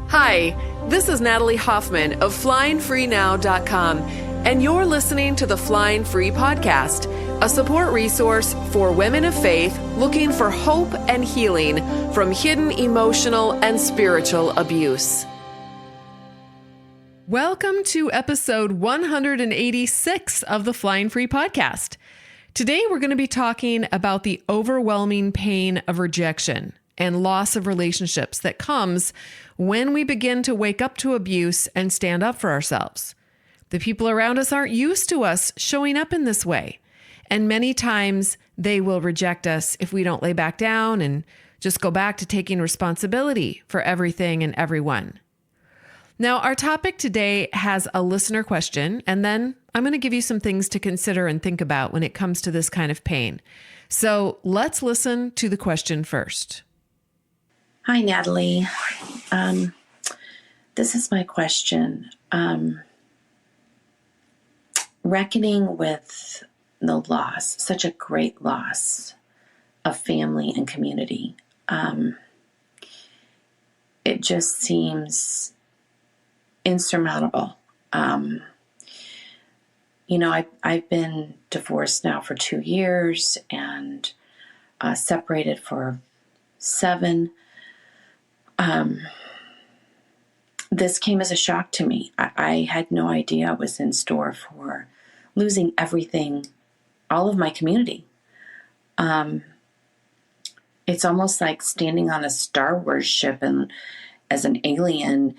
Hi, this is Natalie Hoffman of FlyingFreeNow.com, and you're listening to the Flying Free Podcast, a support resource for women of faith looking for hope and healing from hidden emotional and spiritual abuse. Welcome to episode 186 of the Flying Free Podcast. Today, we're going to be talking about the overwhelming pain of rejection and loss of relationships that comes when we begin to wake up to abuse and stand up for ourselves. The people around us aren't used to us showing up in this way, and many times they will reject us if we don't lay back down and just go back to taking responsibility for everything and everyone. Now, our topic today has a listener question, and then I'm going to give you some things to consider and think about when it comes to this kind of pain. So let's listen to the question first. Hi, Natalie. This is my question. Reckoning with the loss, such a great loss of family and community. It just seems insurmountable. I've been divorced now for 2 years and separated for 7. This came as a shock to me. I had no idea I was in store for losing everything, all of my community. It's almost like standing on a Star Wars ship and as an alien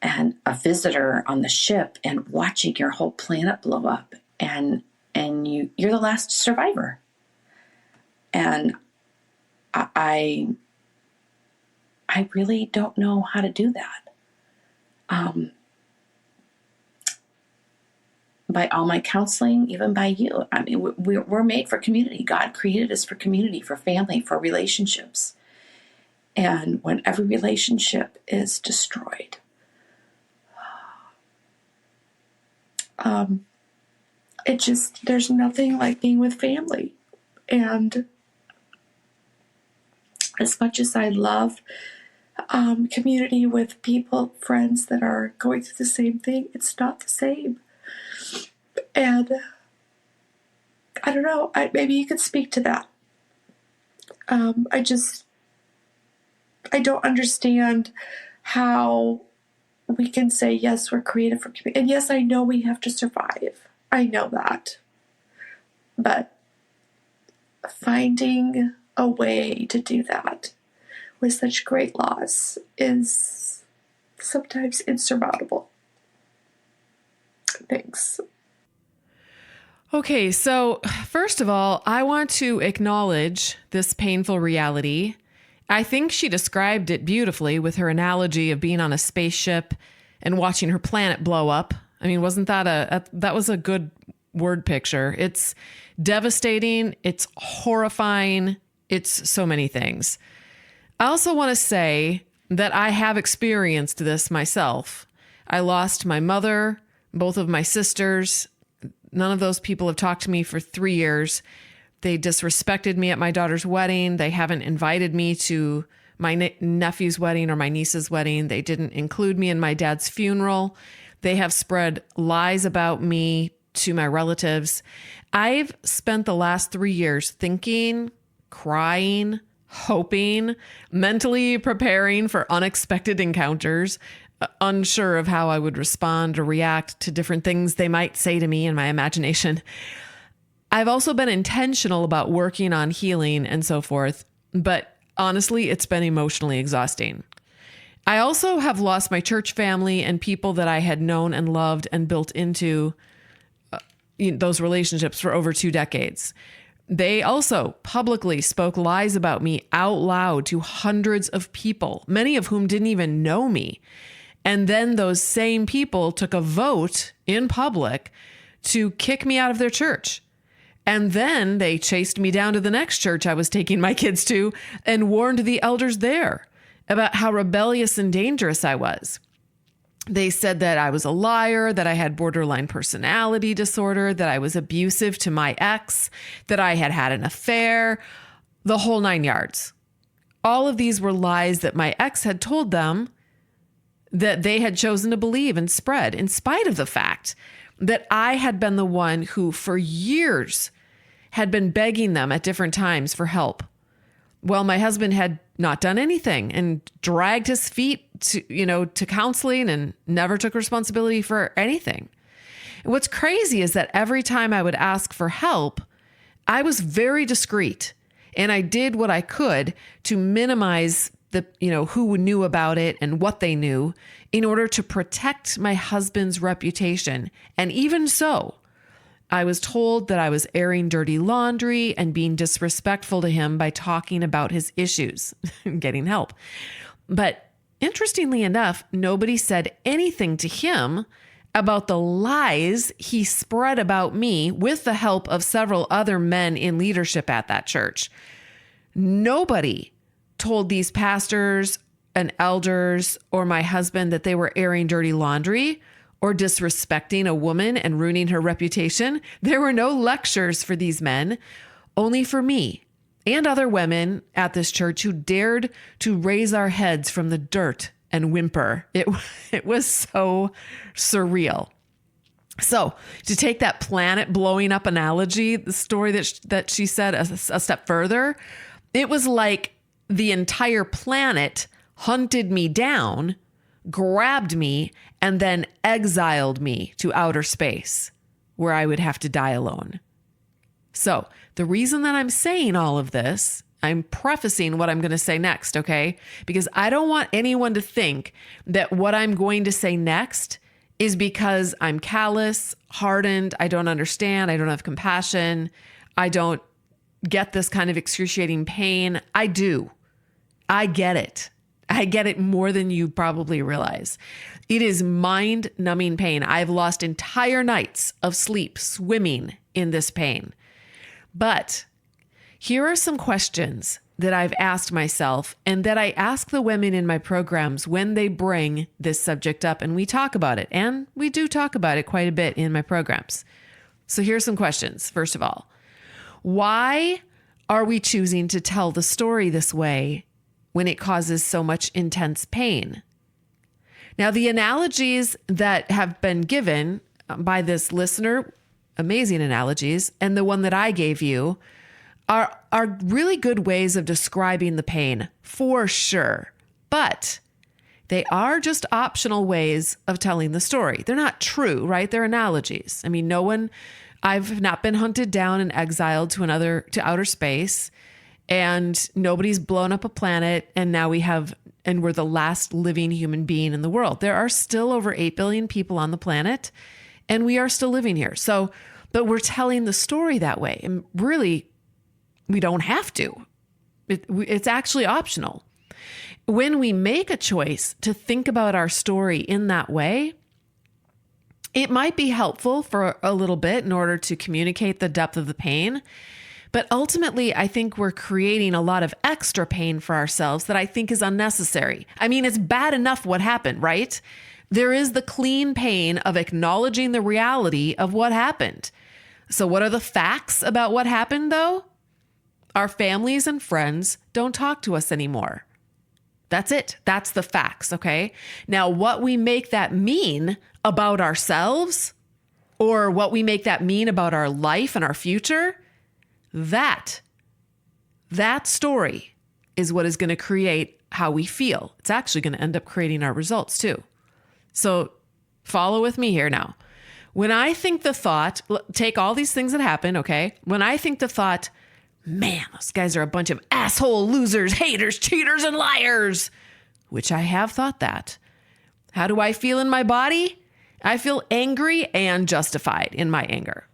and a visitor on the ship and watching your whole planet blow up, and you're the last survivor. And I really don't know how to do that. By all my counseling, even by you. I mean, we're made for community. God created us for community, for family, for relationships. And when every relationship is destroyed, there's nothing like being with family. And as much as I love community with people, friends that are going through the same thing, it's not the same. And I don't know, maybe you could speak to that. I don't understand how we can say, yes, we're created for community. And yes, I know we have to survive. I know that. But finding a way to do that with such great loss is sometimes insurmountable. Thanks. Okay, so first of all, I want to acknowledge this painful reality. I think she described it beautifully with her analogy of being on a spaceship and watching her planet blow up. I mean, wasn't that that was a good word picture? It's devastating. It's horrifying. It's so many things. I also want to say that I have experienced this myself. I lost my mother, both of my sisters. None of those people have talked to me for 3 years. They disrespected me at my daughter's wedding. They haven't invited me to my nephew's wedding or my niece's wedding. They didn't include me in my dad's funeral. They have spread lies about me to my relatives. I've spent the last 3 years thinking, crying, hoping, mentally preparing for unexpected encounters, unsure of how I would respond or react to different things they might say to me in my imagination. I've also been intentional about working on healing and so forth, but honestly, it's been emotionally exhausting. I also have lost my church family and people that I had known and loved and built into those relationships for over 2 decades. They also publicly spoke lies about me out loud to hundreds of people, many of whom didn't even know me. And then those same people took a vote in public to kick me out of their church. And then they chased me down to the next church I was taking my kids to and warned the elders there about how rebellious and dangerous I was. They said that I was a liar, that I had borderline personality disorder, that I was abusive to my ex, that I had had an affair, the whole 9 yards. All of these were lies that my ex had told them that they had chosen to believe and spread, in spite of the fact that I had been the one who for years had been begging them at different times for help. Well, my husband had not done anything and dragged his feet to counseling and never took responsibility for anything. And what's crazy is that every time I would ask for help, I was very discreet and I did what I could to minimize who knew about it and what they knew in order to protect my husband's reputation. And even so, I was told that I was airing dirty laundry and being disrespectful to him by talking about his issues and getting help. But interestingly enough, nobody said anything to him about the lies he spread about me with the help of several other men in leadership at that church. Nobody told these pastors and elders or my husband that they were airing dirty laundry or disrespecting a woman and ruining her reputation. There were no lectures for these men, only for me and other women at this church who dared to raise our heads from the dirt and whimper. It was so surreal. So to take that planet blowing up analogy, the story that she said a step further, it was like the entire planet hunted me down, grabbed me, and then exiled me to outer space where I would have to die alone. So the reason that I'm saying all of this, I'm prefacing what I'm going to say next, okay? Because I don't want anyone to think that what I'm going to say next is because I'm callous, hardened, I don't understand, I don't have compassion, I don't get this kind of excruciating pain. I do. I get it. I get it more than you probably realize. It is mind-numbing pain. I've lost entire nights of sleep swimming in this pain. But here are some questions that I've asked myself and that I ask the women in my programs when they bring this subject up and we talk about it. And we do talk about it quite a bit in my programs. So here's some questions. First of all, why are we choosing to tell the story this way when it causes so much intense pain? Now, the analogies that have been given by this listener, amazing analogies, and the one that I gave you are really good ways of describing the pain for sure. But they are just optional ways of telling the story. They're not true, right? They're analogies. I mean, I've not been hunted down and exiled to outer space, and nobody's blown up a planet, and now we're the last living human being in the world. There are still over 8 billion people on the planet, and we are still living here. So, but we're telling the story that way. And really, we don't have to. It's actually optional. When we make a choice to think about our story in that way, it might be helpful for a little bit in order to communicate the depth of the pain. But ultimately, I think we're creating a lot of extra pain for ourselves that I think is unnecessary. I mean, it's bad enough what happened, right? There is the clean pain of acknowledging the reality of what happened. So what are the facts about what happened, though? Our families and friends don't talk to us anymore. That's it. That's the facts, okay? Now, what we make that mean about ourselves, or what we make that mean about our life and our future, that story is what is going to create how we feel. It's actually going to end up creating our results too. So follow with me here now. When I think the thought, take all these things that happen, okay? When I think the thought, man, those guys are a bunch of asshole losers, haters, cheaters, and liars, which I have thought that. How do I feel in my body? I feel angry and justified in my anger.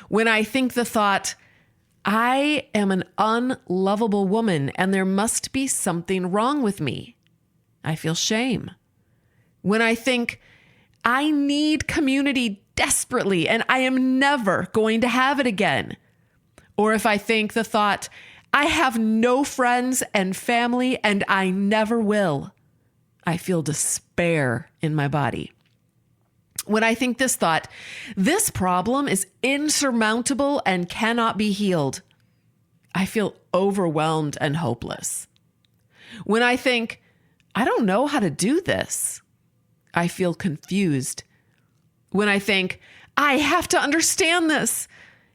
When I think the thought, I am an unlovable woman and there must be something wrong with me, I feel shame. When I think, I need community desperately and I am never going to have it again. Or if I think the thought, I have no friends and family and I never will, I feel despair in my body. When I think this thought, this problem is insurmountable and cannot be healed, I feel overwhelmed and hopeless. When I think, I don't know how to do this, I feel confused. When I think, I have to understand this,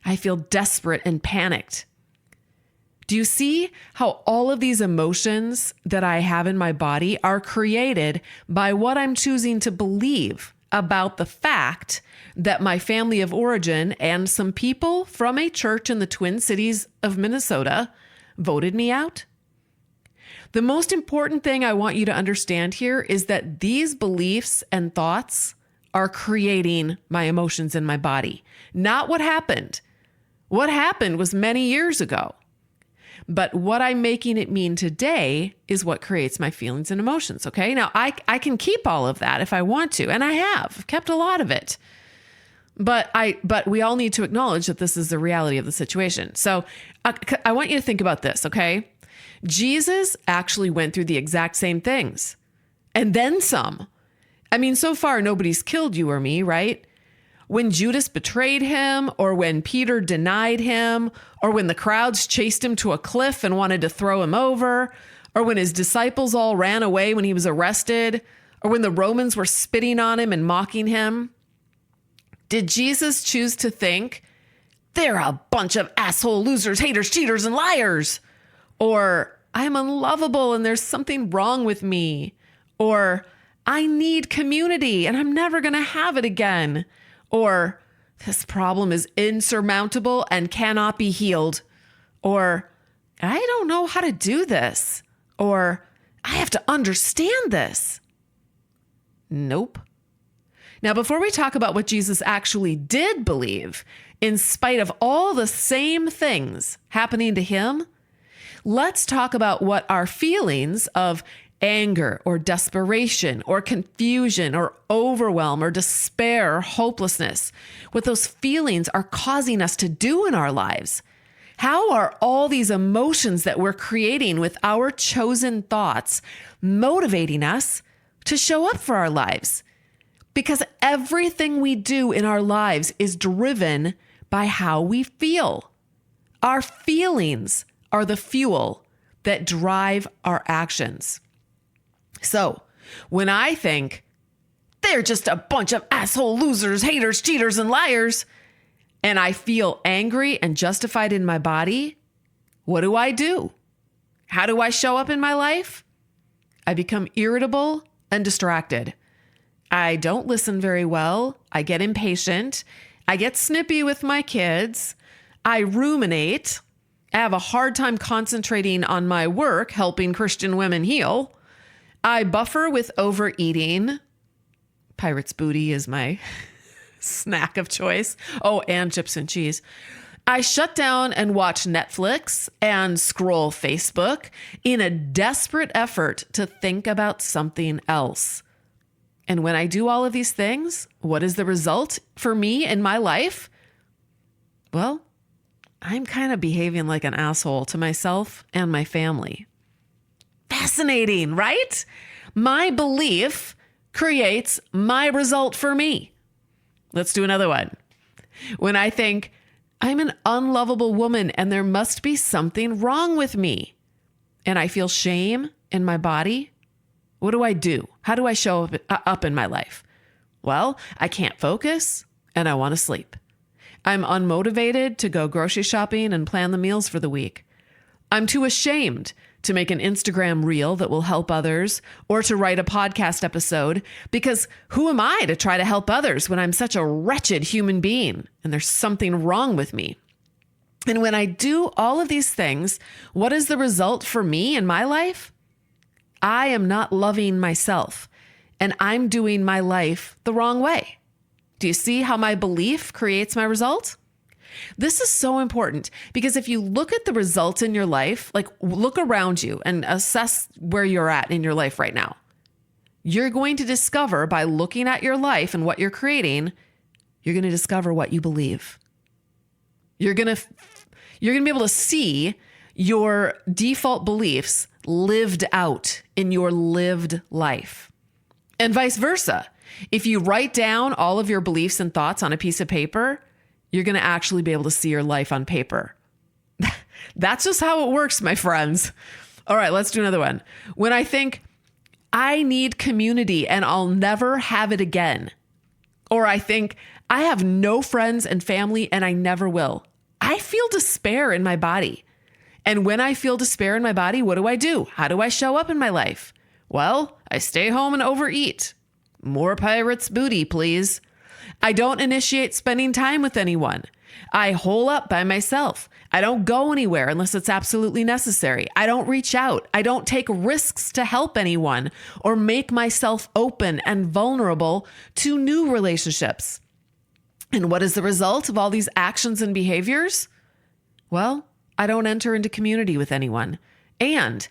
I feel desperate and panicked. Do you see how all of these emotions that I have in my body are created by what I'm choosing to believe about the fact that my family of origin and some people from a church in the Twin Cities of Minnesota voted me out? The most important thing I want you to understand here is that these beliefs and thoughts are creating my emotions in my body, not what happened. What happened was many years ago. But what I'm making it mean today is what creates my feelings and emotions. Okay. Now I can keep all of that if I want to, and I have. I've kept a lot of it. But we all need to acknowledge that this is the reality of the situation. So I want you to think about this. Okay. Jesus actually went through the exact same things and then some. I mean, so far, nobody's killed you or me, right? When Judas betrayed him, or when Peter denied him, or when the crowds chased him to a cliff and wanted to throw him over, or when his disciples all ran away when he was arrested, or when the Romans were spitting on him and mocking him, did Jesus choose to think, they're a bunch of asshole losers, haters, cheaters, and liars? Or, I'm unlovable and there's something wrong with me? Or, I need community and I'm never going to have it again? Or, this problem is insurmountable and cannot be healed. Or, I don't know how to do this. Or, I have to understand this. Nope. Now, before we talk about what Jesus actually did believe, in spite of all the same things happening to him, let's talk about what our feelings of anger or desperation or confusion or overwhelm or despair or hopelessness, what those feelings are causing us to do in our lives. How are all these emotions that we're creating with our chosen thoughts motivating us to show up for our lives? Because everything we do in our lives is driven by how we feel. Our feelings are the fuel that drive our actions. So when I think they're just a bunch of asshole losers, haters, cheaters, and liars, and I feel angry and justified in my body, what do? How do I show up in my life? I become irritable and distracted. I don't listen very well. I get impatient. I get snippy with my kids. I ruminate. I have a hard time concentrating on my work, helping Christian women heal. I buffer with overeating. Pirate's booty is my snack of choice. Oh, and chips and cheese. I shut down and watch Netflix and scroll Facebook in a desperate effort to think about something else. And when I do all of these things, what is the result for me in my life? Well, I'm kind of behaving like an asshole to myself and my family. Fascinating, right? My belief creates my result for me. Let's do another one. When I think I'm an unlovable woman and there must be something wrong with me, and I feel shame in my body, what do? How do I show up in my life? Well, I can't focus and I want to sleep. I'm unmotivated to go grocery shopping and plan the meals for the week. I'm too ashamed to make an Instagram reel that will help others or to write a podcast episode, because who am I to try to help others when I'm such a wretched human being and there's something wrong with me? And when I do all of these things, what is the result for me in my life? I am not loving myself and I'm doing my life the wrong way. Do you see how my belief creates my result? This is so important because if you look at the results in your life, like look around you and assess where you're at in your life right now, you're going to discover by looking at your life and what you're creating, you're going to discover what you believe. You're going to be able to see your default beliefs lived out in your lived life. And vice versa. If you write down all of your beliefs and thoughts on a piece of paper, you're going to actually be able to see your life on paper. That's just how it works, my friends. All right, let's do another one. When I think I need community and I'll never have it again. Or I think, I have no friends and family and I never will. I feel despair in my body. And when I feel despair in my body, what do? How do I show up in my life? Well, I stay home and overeat. More pirates' booty, please. I don't initiate spending time with anyone. I hole up by myself. I don't go anywhere unless it's absolutely necessary. I don't reach out. I don't take risks to help anyone or make myself open and vulnerable to new relationships. And what is the result of all these actions and behaviors? Well, I don't enter into community with anyone. And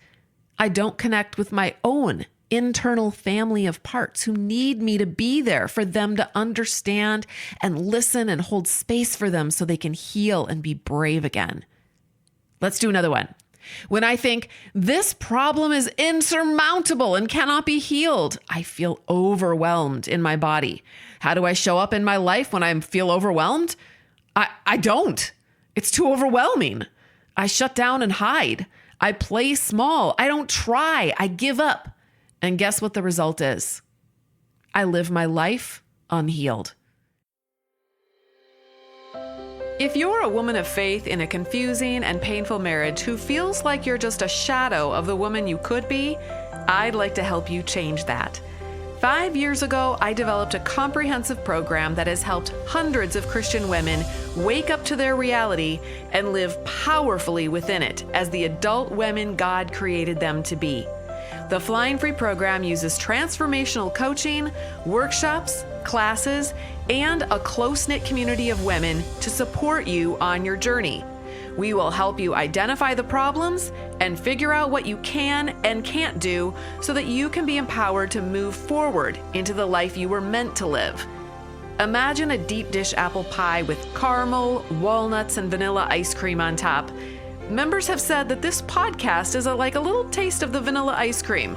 I don't connect with my own internal family of parts who need me to be there for them to understand and listen and hold space for them so they can heal and be brave again. Let's do another one. When I think this problem is insurmountable and cannot be healed, I feel overwhelmed in my body. How do I show up in my life when I feel overwhelmed? I don't. It's too overwhelming. I shut down and hide. I play small. I don't try. I give up. And guess what the result is? I live my life unhealed. If you're a woman of faith in a confusing and painful marriage who feels like you're just a shadow of the woman you could be, I'd like to help you change that. 5 years ago, I developed a comprehensive program that has helped hundreds of Christian women wake up to their reality and live powerfully within it as the adult women God created them to be. The Flying Free program uses transformational coaching, workshops, classes, and a close-knit community of women to support you on your journey. We will help you identify the problems and figure out what you can and can't do so that you can be empowered to move forward into the life you were meant to live. Imagine a deep dish apple pie with caramel, walnuts, and vanilla ice cream on top. Members have said that this podcast is like a little taste of the vanilla ice cream,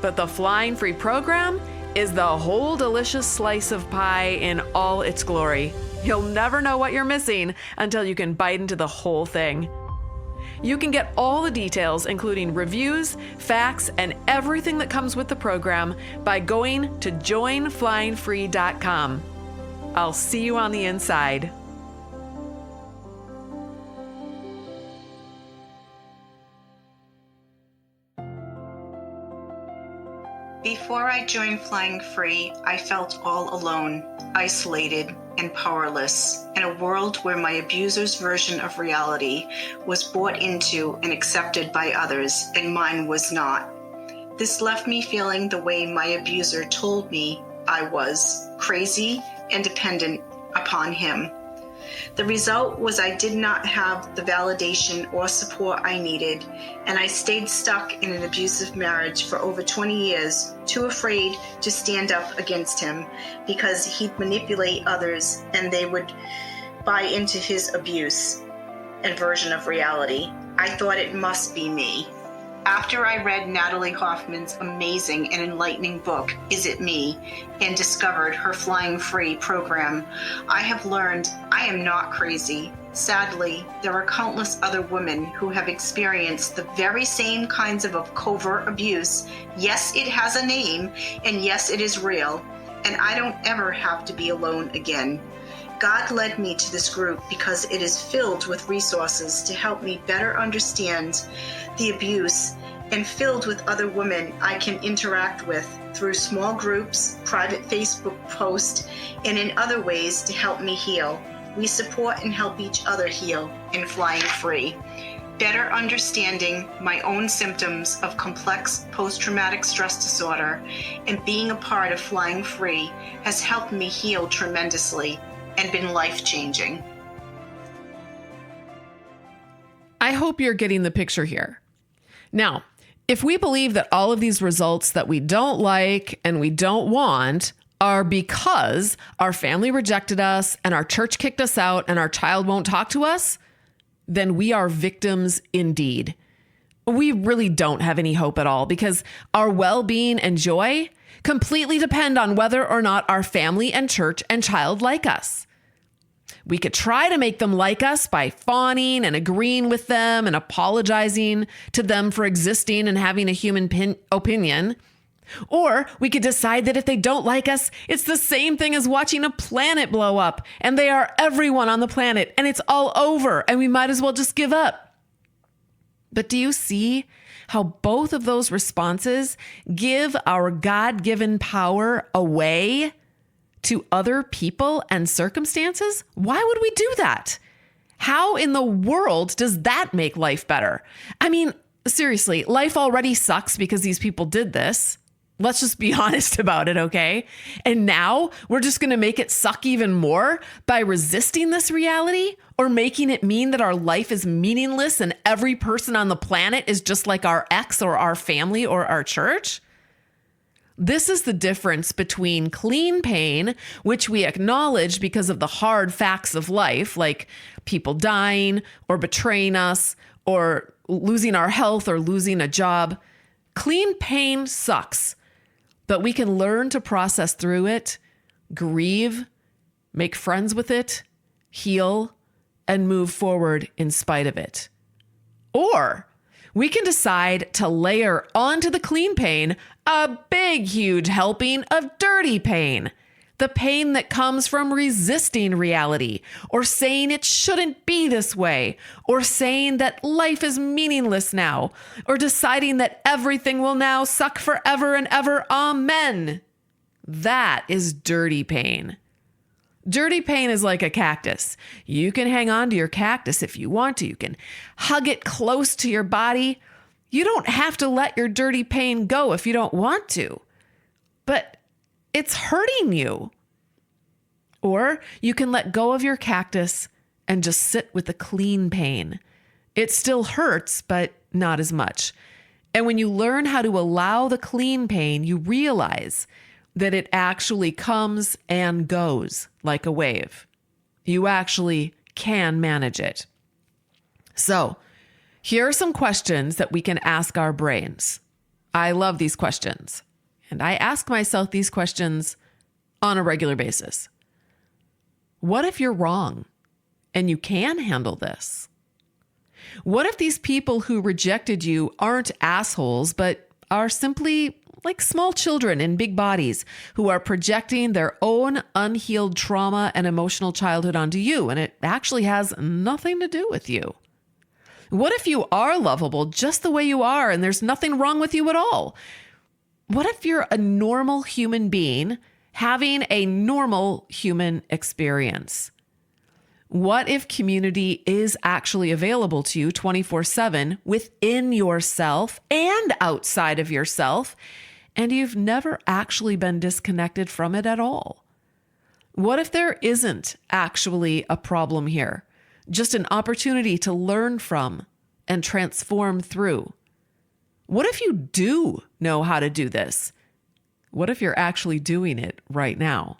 but the Flying Free program is the whole delicious slice of pie in all its glory. You'll never know what you're missing until you can bite into the whole thing. You can get all the details, including reviews, facts, and everything that comes with the program by going to joinflyingfree.com. I'll see you on the inside. Before I joined Flying Free, I felt all alone, isolated, and powerless in a world where my abuser's version of reality was bought into and accepted by others, and mine was not. This left me feeling the way my abuser told me I was, crazy and dependent upon him. The result was I did not have the validation or support I needed, and I stayed stuck in an abusive marriage for over 20 years, too afraid to stand up against him because he'd manipulate others and they would buy into his abuse and version of reality. I thought it must be me. After I read Natalie Hoffman's amazing and enlightening book, Is It Me?, and discovered her Flying Free program, I have learned I am not crazy. Sadly, there are countless other women who have experienced the very same kinds of covert abuse. Yes, it has a name, and yes, it is real, and I don't ever have to be alone again. God led me to this group because it is filled with resources to help me better understand the abuse and filled with other women I can interact with through small groups, private Facebook posts, and in other ways to help me heal. We support and help each other heal in Flying Free. Better understanding my own symptoms of complex post-traumatic stress disorder and being a part of Flying Free has helped me heal tremendously and been life-changing. I hope you're getting the picture here. Now, if we believe that all of these results that we don't like and we don't want are because our family rejected us and our church kicked us out and our child won't talk to us, then we are victims indeed. We really don't have any hope at all because our well-being and joy completely depend on whether or not our family and church and child like us. We could try to make them like us by fawning and agreeing with them and apologizing to them for existing and having a human opinion. Or we could decide that if they don't like us, it's the same thing as watching a planet blow up and they are everyone on the planet and it's all over and we might as well just give up. But do you see how both of those responses give our God-given power away to other people and circumstances? Why would we do that? How in the world does that make life better? I mean, seriously, life already sucks because these people did this. Let's just be honest about it, okay? And now we're just going to make it suck even more by resisting this reality or making it mean that our life is meaningless and every person on the planet is just like our ex or our family or our church. This is the difference between clean pain, which we acknowledge because of the hard facts of life, like people dying or betraying us or losing our health or losing a job. Clean pain sucks. But we can learn to process through it, grieve, make friends with it, heal, and move forward in spite of it. Or we can decide to layer onto the clean pain a big, huge helping of dirty pain. The pain that comes from resisting reality, or saying it shouldn't be this way, or saying that life is meaningless now, or deciding that everything will now suck forever and ever. Amen. That is dirty pain. Dirty pain is like a cactus. You can hang on to your cactus if you want to. You can hug it close to your body. You don't have to let your dirty pain go if you don't want to. But it's hurting you. Or you can let go of your cactus and just sit with the clean pain. It still hurts, but not as much. And when you learn how to allow the clean pain, you realize that it actually comes and goes like a wave. You actually can manage it. So, here are some questions that we can ask our brains. I love these questions. And I ask myself these questions on a regular basis. What if you're wrong and you can handle this? What if these people who rejected you aren't assholes, but are simply like small children in big bodies who are projecting their own unhealed trauma and emotional childhood onto you, and it actually has nothing to do with you? What if you are lovable just the way you are and there's nothing wrong with you at all? What if you're a normal human being having a normal human experience? What if community is actually available to you 24/7 within yourself and outside of yourself, and you've never actually been disconnected from it at all? What if there isn't actually a problem here, just an opportunity to learn from and transform through? What if you do know how to do this? What if you're actually doing it right now?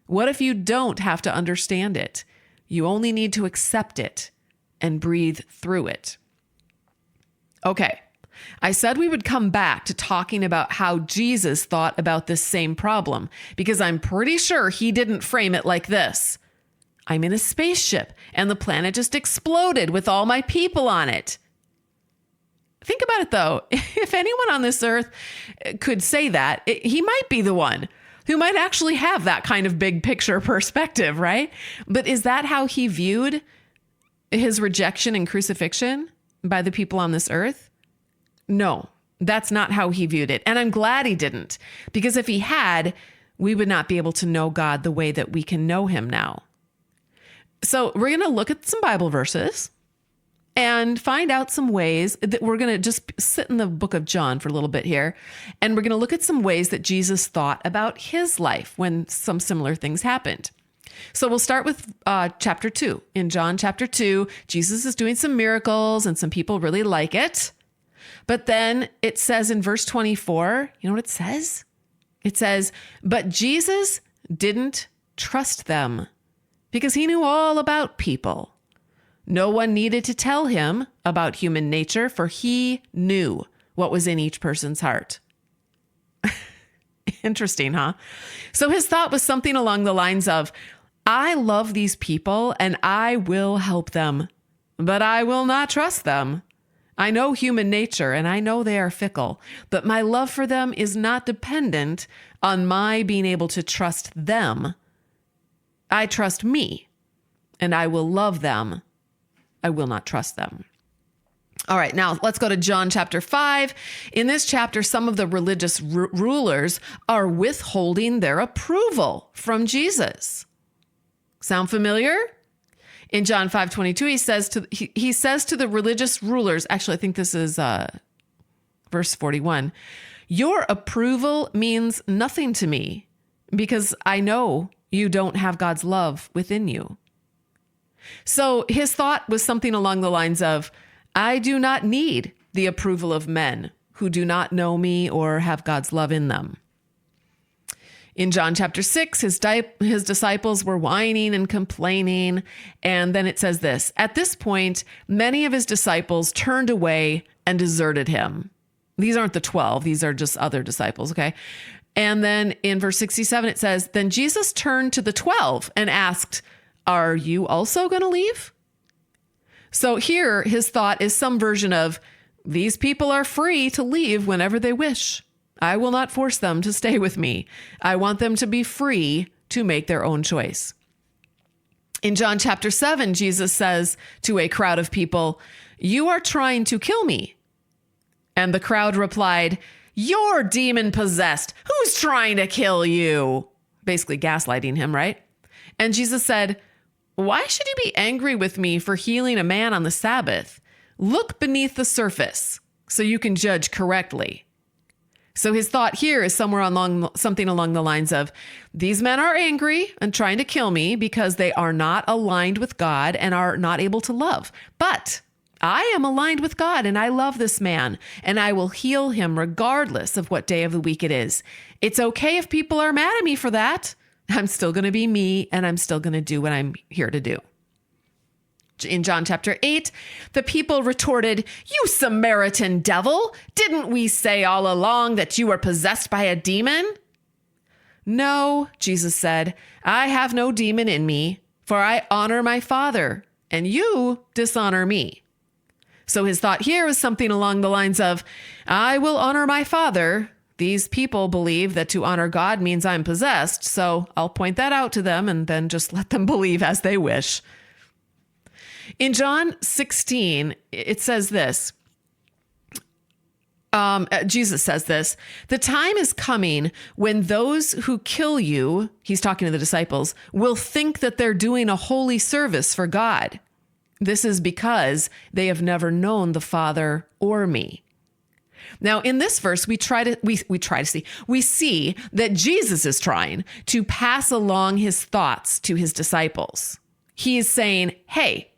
What if you don't have to understand it? You only need to accept it and breathe through it. Okay, I said we would come back to talking about how Jesus thought about this same problem, because I'm pretty sure he didn't frame it like this. I'm in a spaceship and the planet just exploded with all my people on it. Think about it though. If anyone on this earth could say that, he might be the one who might actually have that kind of big picture perspective, right? But is that how he viewed his rejection and crucifixion by the people on this earth? No, that's not how he viewed it. And I'm glad he didn't, because if he had, we would not be able to know God the way that we can know him now. So we're going to look at some Bible verses and find out some ways that we're going to just sit in the book of John for a little bit here. And we're going to look at some ways that Jesus thought about his life when some similar things happened. So we'll start with chapter 2. In John chapter 2, Jesus is doing some miracles and some people really like it. But then it says in verse 24, you know what it says? It says, but Jesus didn't trust them because he knew all about people. No one needed to tell him about human nature, for he knew what was in each person's heart. Interesting, huh? So his thought was something along the lines of, I love these people and I will help them, but I will not trust them. I know human nature and I know they are fickle, but my love for them is not dependent on my being able to trust them. I trust me and I will love them. I will not trust them. All right, now let's go to John chapter 5. In this chapter, some of the religious rulers are withholding their approval from Jesus. Sound familiar? In John 5:22, he says to the religious rulers, actually, I think this is verse 41, your approval means nothing to me because I know you don't have God's love within you. So his thought was something along the lines of, I do not need the approval of men who do not know me or have God's love in them. In John chapter 6, his disciples were whining and complaining. And then it says this, at this point, many of his disciples turned away and deserted him. These aren't the 12. These are just other disciples. Okay. And then in verse 67, it says, then Jesus turned to the 12 and asked, are you also going to leave? So here, his thought is some version of, these people are free to leave whenever they wish. I will not force them to stay with me. I want them to be free to make their own choice. In John chapter 7, Jesus says to a crowd of people, you are trying to kill me. And the crowd replied, you're demon possessed. Who's trying to kill you? Basically gaslighting him, right? And Jesus said, why should you be angry with me for healing a man on the Sabbath? Look beneath the surface so you can judge correctly. So his thought here is something along the lines of, these men are angry and trying to kill me because they are not aligned with God and are not able to love. But I am aligned with God and I love this man and I will heal him regardless of what day of the week it is. It's okay if people are mad at me for that. I'm still going to be me and I'm still going to do what I'm here to do. In John chapter 8, the people retorted, you Samaritan devil, didn't we say all along that you were possessed by a demon? No, Jesus said, I have no demon in me, for I honor my Father, and you dishonor me. So his thought here is something along the lines of, I will honor my Father. These people believe that to honor God means I'm possessed, so I'll point that out to them and then just let them believe as they wish. In John 16, it says this, Jesus says this, the time is coming when those who kill you, he's talking to the disciples, will think that they're doing a holy service for God. This is because they have never known the Father or me. Now, in this verse, we see that Jesus is trying to pass along his thoughts to his disciples. He is saying, hey,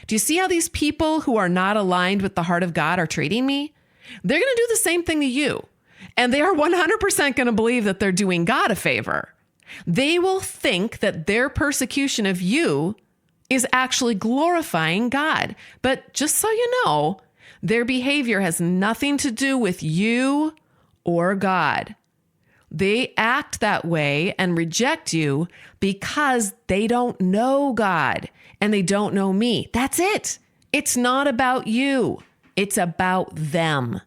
do you see how these people who are not aligned with the heart of God are treating me? They're going to do the same thing to you. And they are 100% going to believe that they're doing God a favor. They will think that their persecution of you is actually glorifying God. But just so you know, their behavior has nothing to do with you or God. They act that way and reject you because they don't know God and they don't know me. That's it. It's not about you. It's about them.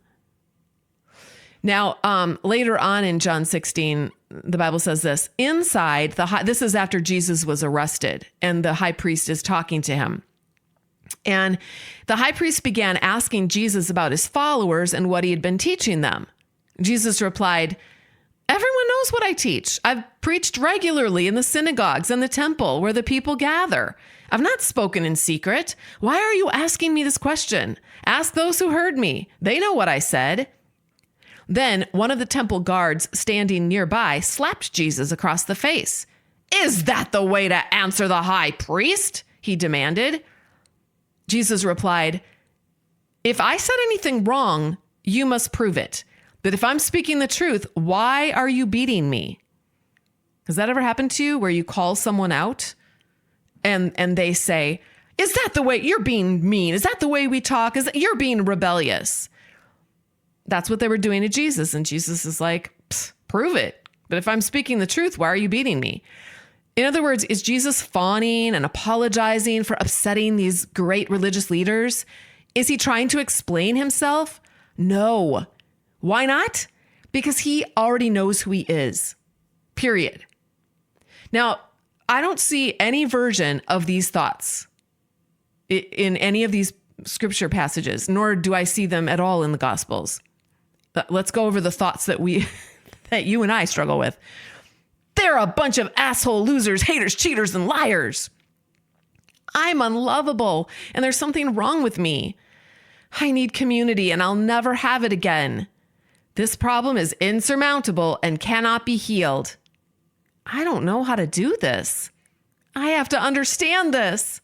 Now, later on in John 16, the Bible says this, inside this is after Jesus was arrested and the high priest is talking to him. And the high priest began asking Jesus about his followers and what he had been teaching them. Jesus replied, everyone knows what I teach. I've preached regularly in the synagogues and the temple where the people gather. I've not spoken in secret. Why are you asking me this question? Ask those who heard me. They know what I said. Then one of the temple guards standing nearby slapped Jesus across the face. Is that the way to answer the high priest? He demanded. Jesus replied, if I said anything wrong, you must prove it. But if I'm speaking the truth, why are you beating me? Has that ever happened to you where you call someone out and they say, is that the way you're being mean? Is that the way we talk? Is that you're being rebellious? That's what they were doing to Jesus. And Jesus is like, prove it. But if I'm speaking the truth, why are you beating me? In other words, is Jesus fawning and apologizing for upsetting these great religious leaders? Is he trying to explain himself? No. Why not? Because he already knows who he is. Period. Now, I don't see any version of these thoughts in any of these scripture passages, nor do I see them at all in the Gospels. Let's go over the thoughts that that you and I struggle with. They're a bunch of asshole losers, haters, cheaters, and liars. I'm unlovable, and there's something wrong with me. I need community, and I'll never have it again. This problem is insurmountable and cannot be healed. I don't know how to do this. I have to understand this.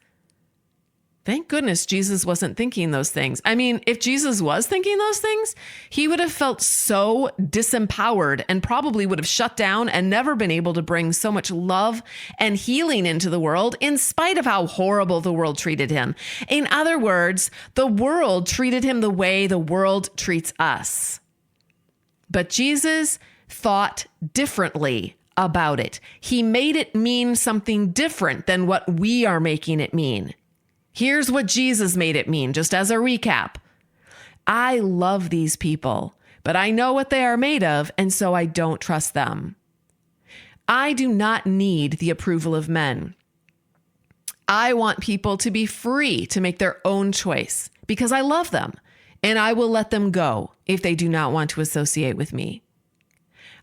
Thank goodness Jesus wasn't thinking those things. I mean, if Jesus was thinking those things, he would have felt so disempowered and probably would have shut down and never been able to bring so much love and healing into the world in spite of how horrible the world treated him. In other words, the world treated him the way the world treats us. But Jesus thought differently about it. He made it mean something different than what we are making it mean. Here's what Jesus made it mean, just as a recap. I love these people, but I know what they are made of, and so I don't trust them. I do not need the approval of men. I want people to be free to make their own choice because I love them, and I will let them go if they do not want to associate with me.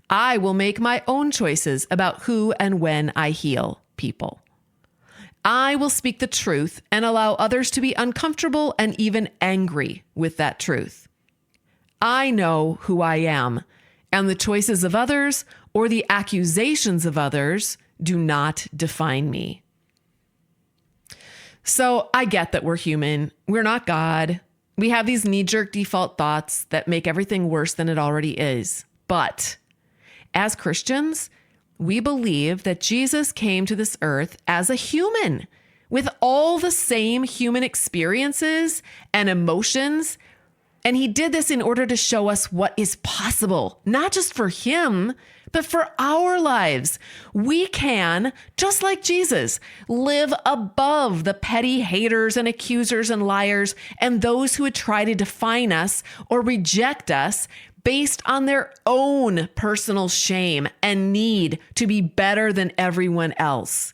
I will make my own choices about who and when I heal people. I will speak the truth and allow others to be uncomfortable and even angry with that truth. I know who I am, and the choices of others or the accusations of others do not define me. So I get that we're human. We're not God. We have these knee-jerk default thoughts that make everything worse than it already is. But as Christians, we believe that Jesus came to this earth as a human with all the same human experiences and emotions. And he did this in order to show us what is possible, not just for him, but for our lives. We can, just like Jesus, live above the petty haters and accusers and liars and those who would try to define us or reject us based on their own personal shame and need to be better than everyone else.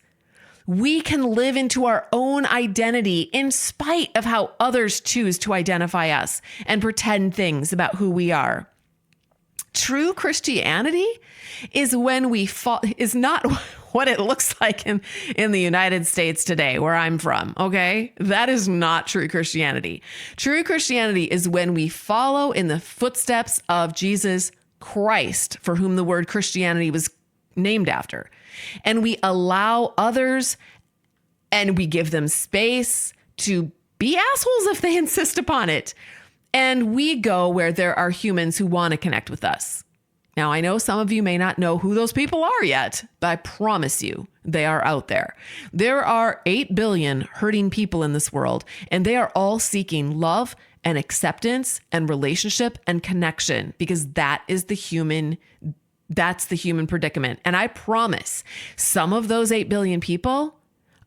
We can live into our own identity in spite of how others choose to identify us and pretend things about who we are. True Christianity is when we is not what it looks like in the United States today, where I'm from. Okay. That is not true Christianity. True Christianity is when we follow in the footsteps of Jesus Christ, for whom the word Christianity was named after. And we allow others and we give them space to be assholes if they insist upon it. And we go where there are humans who want to connect with us. Now, I know some of you may not know who those people are yet, but I promise you they are out there. There are 8 billion hurting people in this world, and they are all seeking love and acceptance and relationship and connection because that's the human predicament. And I promise some of those 8 billion people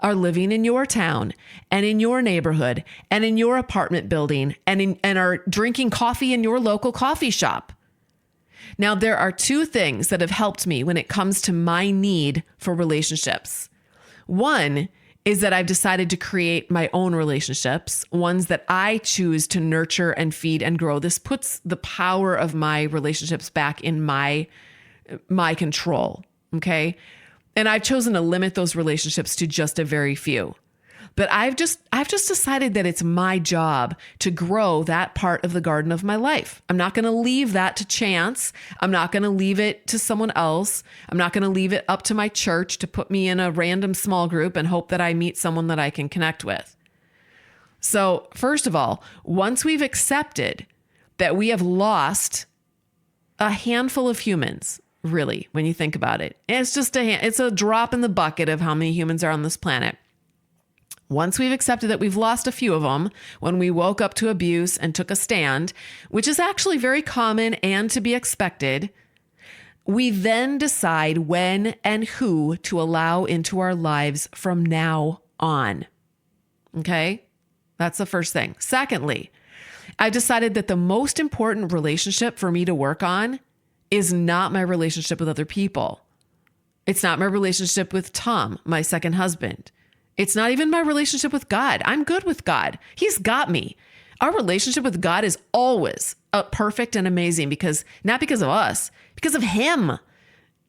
are living in your town and in your neighborhood and in your apartment building and are drinking coffee in your local coffee shop. Now, there are 2 things that have helped me when it comes to my need for relationships. One is that I've decided to create my own relationships, ones that I choose to nurture and feed and grow. This puts the power of my relationships back in my control. Okay. And I've chosen to limit those relationships to just a very few. But I've just decided that it's my job to grow that part of the garden of my life. I'm not going to leave that to chance. I'm not going to leave it to someone else. I'm not going to leave it up to my church to put me in a random small group and hope that I meet someone that I can connect with. So first of all, once we've accepted that we have lost a handful of humans, really, when you think about it, it's just it's a drop in the bucket of how many humans are on this planet. Once we've accepted that we've lost a few of them when we woke up to abuse and took a stand, which is actually very common and to be expected, we then decide when and who to allow into our lives from now on. Okay? That's the first thing. Secondly, I decided that the most important relationship for me to work on is not my relationship with other people. It's not my relationship with Tom, my second husband. It's not even my relationship with God. I'm good with God. He's got me. Our relationship with God is always perfect and amazing not because of us, because of him.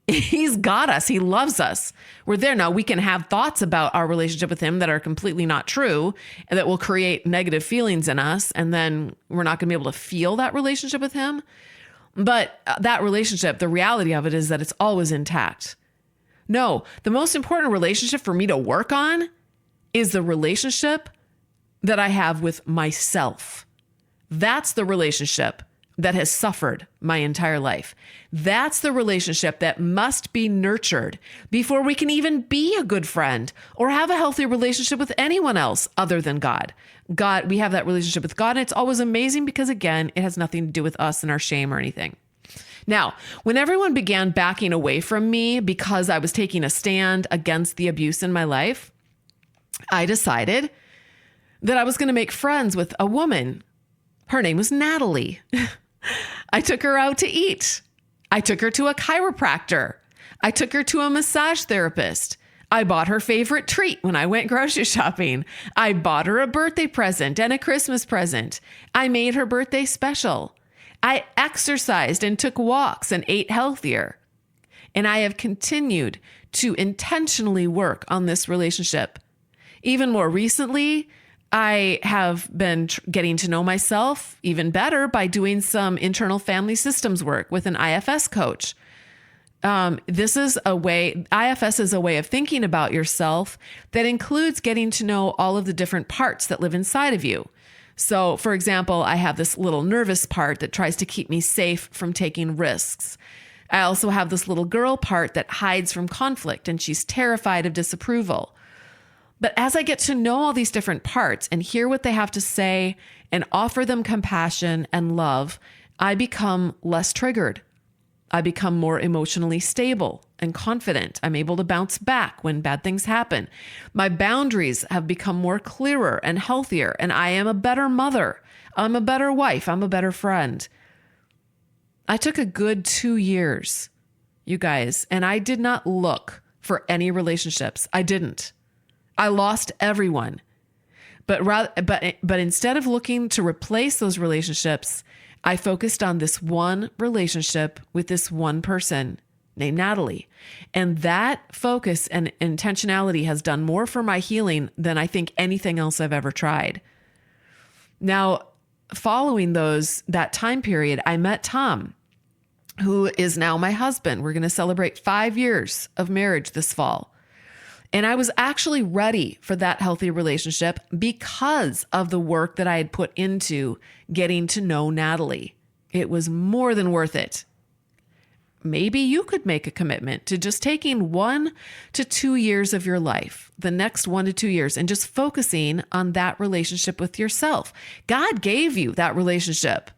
He's got us. He loves us. We're there now. We can have thoughts about our relationship with him that are completely not true and that will create negative feelings in us. And then we're not going to be able to feel that relationship with him. But that relationship, the reality of it is that it's always intact. No, the most important relationship for me to work on is the relationship that I have with myself. That's the relationship that has suffered my entire life. That's the relationship that must be nurtured before we can even be a good friend or have a healthy relationship with anyone else other than God. God, we have that relationship with God, and it's always amazing because, again, it has nothing to do with us and our shame or anything. Now, when everyone began backing away from me because I was taking a stand against the abuse in my life, I decided that I was going to make friends with a woman. Her name was Natalie. I took her out to eat. I took her to a chiropractor. I took her to a massage therapist. I bought her favorite treat when I went grocery shopping. I bought her a birthday present and a Christmas present. I made her birthday special. I exercised and took walks and ate healthier. And I have continued to intentionally work on this relationship. Even more recently, I have been getting to know myself even better by doing some internal family systems work with an IFS coach. IFS is a way of thinking about yourself that includes getting to know all of the different parts that live inside of you. So, for example, I have this little nervous part that tries to keep me safe from taking risks. I also have this little girl part that hides from conflict, and she's terrified of disapproval. But as I get to know all these different parts and hear what they have to say and offer them compassion and love, I become less triggered. I become more emotionally stable and confident. I'm able to bounce back when bad things happen. My boundaries have become more clearer and healthier, and I am a better mother. I'm a better wife. I'm a better friend. I took a good 2 years, you guys, and I did not look for any relationships. I didn't. I lost everyone. But instead of looking to replace those relationships, I focused on this one relationship with this one person named Natalie. And that focus and intentionality has done more for my healing than I think anything else I've ever tried. Now, following that time period, I met Tom, who is now my husband. We're going to celebrate 5 years of marriage this fall. And I was actually ready for that healthy relationship because of the work that I had put into getting to know Natalie. It was more than worth it. Maybe you could make a commitment to just taking 1 to 2 years of your life, the next 1 to 2 years, and just focusing on that relationship with yourself. God gave you that relationship.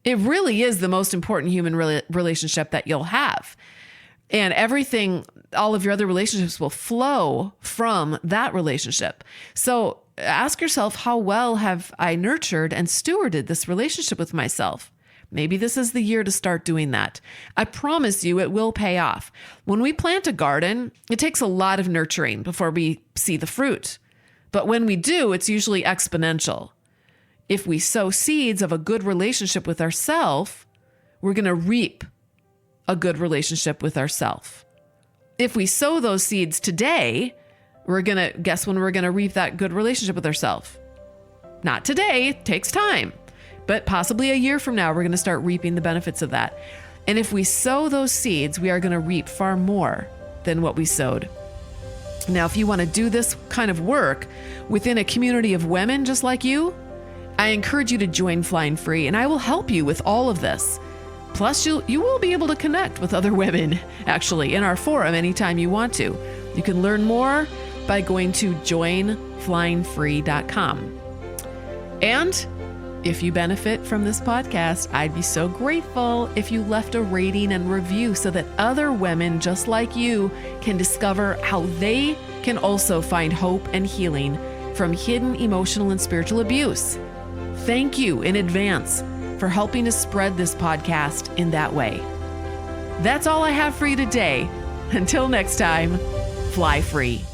It really is the most important human relationship that you'll have. And everything, all of your other relationships will flow from that relationship. So ask yourself, how well have I nurtured and stewarded this relationship with myself? Maybe this is the year to start doing that. I promise you it will pay off. When we plant a garden, it takes a lot of nurturing before we see the fruit. But when we do, it's usually exponential. If we sow seeds of a good relationship with ourselves, we're going to reap a good relationship with ourselves. If we sow those seeds today, guess when we're going to reap that good relationship with ourselves? Not today, it takes time, but possibly a year from now, we're going to start reaping the benefits of that. And if we sow those seeds, we are going to reap far more than what we sowed. Now, if you want to do this kind of work within a community of women just like you, I encourage you to join Flying Free, and I will help you with all of this. Plus, you will be able to connect with other women, actually, in our forum anytime you want to. You can learn more by going to joinflyingfree.com. And if you benefit from this podcast, I'd be so grateful if you left a rating and review so that other women just like you can discover how they can also find hope and healing from hidden emotional and spiritual abuse. Thank you in advance for helping us spread this podcast in that way. That's all I have for you today. Until next time, fly free.